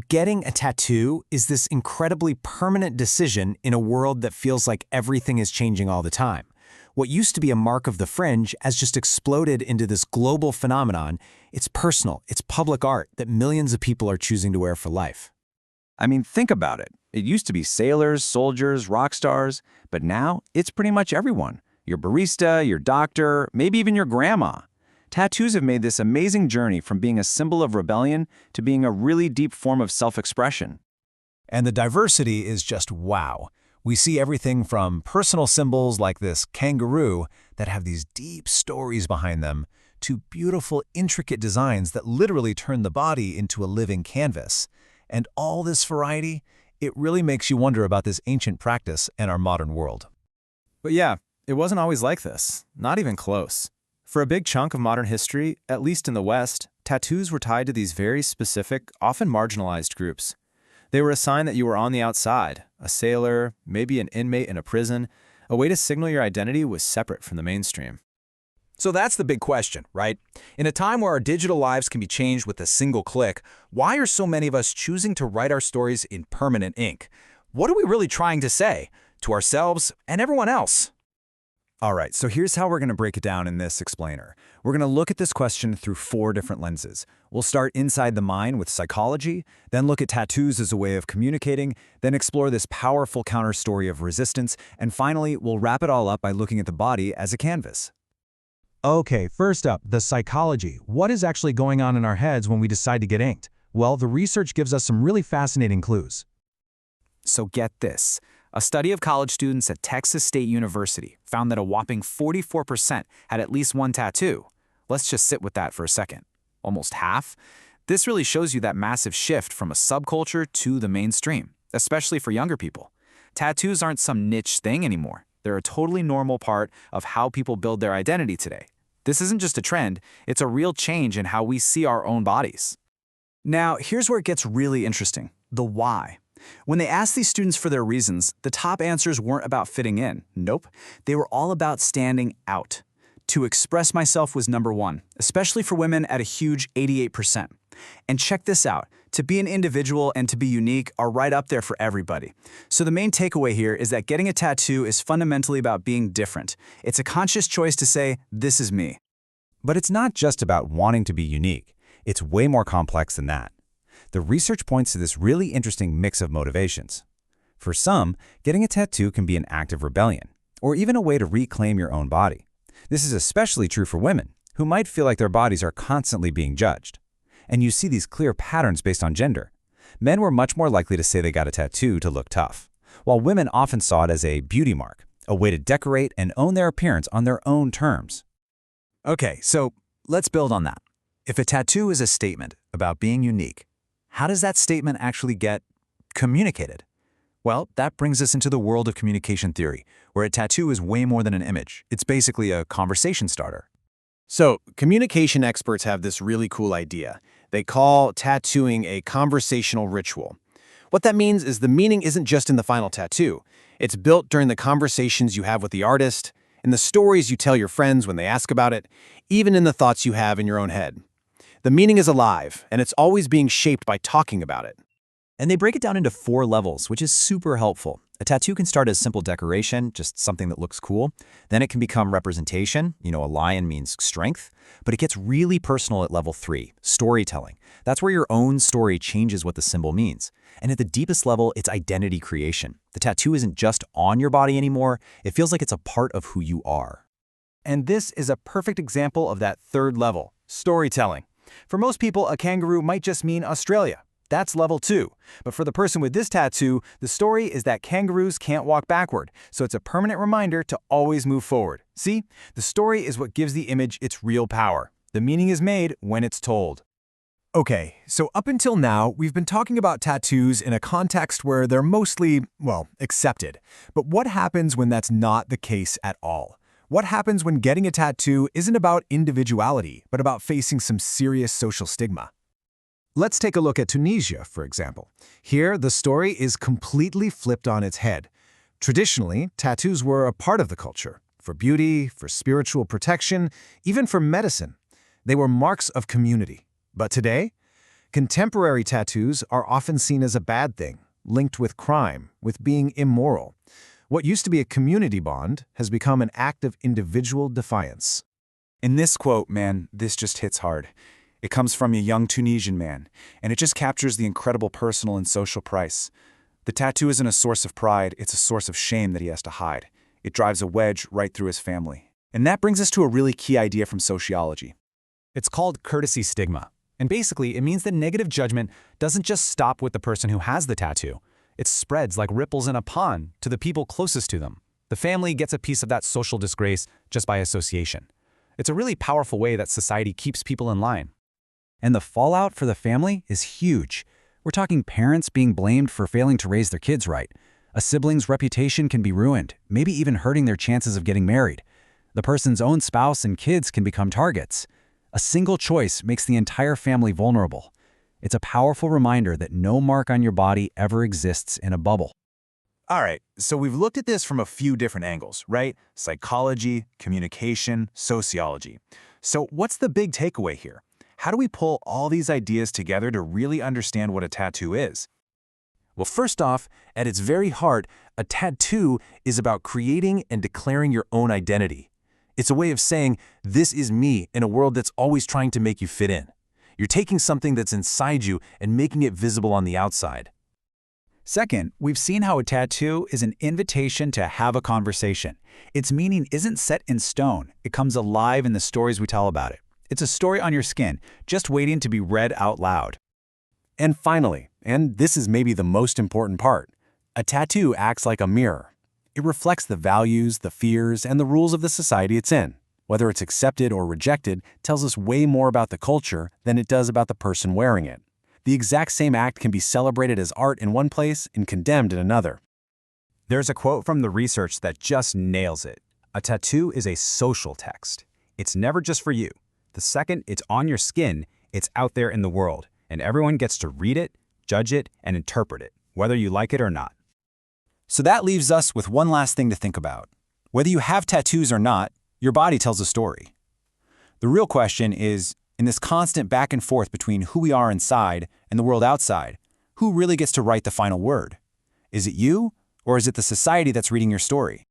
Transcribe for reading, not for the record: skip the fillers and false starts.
Getting a tattoo is this incredibly permanent decision in a world that feels like everything is changing all the time. What used to be a mark of the fringe has just exploded into this global phenomenon. It's personal, it's public art that millions of people are choosing to wear for life. I mean, think about it. It used to be sailors, soldiers, rock stars, but now it's pretty much everyone. Your barista, your doctor, maybe even your grandma. Tattoos have made this amazing journey from being a symbol of rebellion to being a really deep form of self-expression. And the diversity is just wow. We see everything from personal symbols like this kangaroo that have these deep stories behind them to beautiful, intricate designs that literally turn the body into a living canvas. And all this variety, it really makes you wonder about this ancient practice and our modern world. But yeah, it wasn't always like this, not even close. For a big chunk of modern history, at least in the West, tattoos were tied to these very specific, often marginalized groups. They were a sign that you were on the outside, a sailor, maybe an inmate in a prison. A way to signal your identity was separate from the mainstream. So that's the big question, right? In a time where our digital lives can be changed with a single click, why are so many of us choosing to write our stories in permanent ink? What are we really trying to say to ourselves and everyone else? All right, so here's how we're going to break it down in this explainer. We're going to look at this question through 4 different lenses. We'll start inside the mind with psychology, then look at tattoos as a way of communicating, then explore this powerful counter-story of resistance, and finally, we'll wrap it all up by looking at the body as a canvas. Okay, first up, the psychology. What is actually going on in our heads when we decide to get inked? Well, the research gives us some really fascinating clues. So get this. A study of college students at Texas State University found that a whopping 44% had at least one tattoo. Let's just sit with that for a second. Almost half? This really shows you that massive shift from a subculture to the mainstream, especially for younger people. Tattoos aren't some niche thing anymore. They're a totally normal part of how people build their identity today. This isn't just a trend, it's a real change in how we see our own bodies. Now, here's where it gets really interesting. The why. When they asked these students for their reasons, the top answers weren't about fitting in. Nope. They were all about standing out. To express myself was number 1, especially for women at a huge 88%. And check this out. To be an individual and to be unique are right up there for everybody. So the main takeaway here is that getting a tattoo is fundamentally about being different. It's a conscious choice to say, this is me. But it's not just about wanting to be unique. It's way more complex than that. The research points to this really interesting mix of motivations. For some, getting a tattoo can be an act of rebellion, or even a way to reclaim your own body. This is especially true for women, who might feel like their bodies are constantly being judged. And you see these clear patterns based on gender. Men were much more likely to say they got a tattoo to look tough, while women often saw it as a beauty mark, a way to decorate and own their appearance on their own terms. Okay, so let's build on that. If a tattoo is a statement about being unique, how does that statement actually get communicated? Well, that brings us into the world of communication theory, where a tattoo is way more than an image. It's basically a conversation starter. So, communication experts have this really cool idea. They call tattooing a conversational ritual. What that means is the meaning isn't just in the final tattoo. It's built during the conversations you have with the artist, in the stories you tell your friends when they ask about it, even in the thoughts you have in your own head. The meaning is alive, and it's always being shaped by talking about it. And they break it down into 4 levels, which is super helpful. A tattoo can start as simple decoration, just something that looks cool. Then it can become representation. A lion means strength. But it gets really personal at level 3, storytelling. That's where your own story changes what the symbol means. And at the deepest level, it's identity creation. The tattoo isn't just on your body anymore. It feels like it's a part of who you are. And this is a perfect example of that 3rd level, storytelling. For most people, a kangaroo might just mean Australia. That's level 2. But for the person with this tattoo, the story is that kangaroos can't walk backward, so it's a permanent reminder to always move forward. See? The story is what gives the image its real power. The meaning is made when it's told. Okay, so up until now, we've been talking about tattoos in a context where they're mostly, accepted. But what happens when that's not the case at all? What happens when getting a tattoo isn't about individuality, but about facing some serious social stigma? Let's take a look at Tunisia, for example. Here, the story is completely flipped on its head. Traditionally, tattoos were a part of the culture, for beauty, for spiritual protection, even for medicine. They were marks of community. But today, Contemporary tattoos are often seen as a bad thing, linked with crime, with being immoral. What used to be a community bond has become an act of individual defiance. In this quote, man, this just hits hard. It comes from a young Tunisian man, and it just captures the incredible personal and social price. The tattoo isn't a source of pride, it's a source of shame that he has to hide. It drives a wedge right through his family. And that brings us to a really key idea from sociology. It's called courtesy stigma. And basically, it means that negative judgment doesn't just stop with the person who has the tattoo. It spreads like ripples in a pond to the people closest to them. The family gets a piece of that social disgrace just by association. It's a really powerful way that society keeps people in line. And the fallout for the family is huge. We're talking parents being blamed for failing to raise their kids right. A sibling's reputation can be ruined, maybe even hurting their chances of getting married. The person's own spouse and kids can become targets. A single choice makes the entire family vulnerable. It's a powerful reminder that no mark on your body ever exists in a bubble. All right, so we've looked at this from a few different angles, right? Psychology, communication, sociology. So what's the big takeaway here? How do we pull all these ideas together to really understand what a tattoo is? Well, first off, at its very heart, a tattoo is about creating and declaring your own identity. It's a way of saying, this is me in a world that's always trying to make you fit in. You're taking something that's inside you and making it visible on the outside. Second, we've seen how a tattoo is an invitation to have a conversation. Its meaning isn't set in stone. It comes alive in the stories we tell about it. It's a story on your skin, just waiting to be read out loud. And finally, and this is maybe the most important part, a tattoo acts like a mirror. It reflects the values, the fears, and the rules of the society it's in. Whether it's accepted or rejected tells us way more about the culture than it does about the person wearing it. The exact same act can be celebrated as art in one place and condemned in another. There's a quote from the research that just nails it. A tattoo is a social text. It's never just for you. The second it's on your skin, it's out there in the world, and everyone gets to read it, judge it, and interpret it, whether you like it or not. So that leaves us with one last thing to think about. Whether you have tattoos or not, your body tells a story. The real question is, in this constant back and forth between who we are inside and the world outside, who really gets to write the final word? Is it you, or is it the society that's reading your story?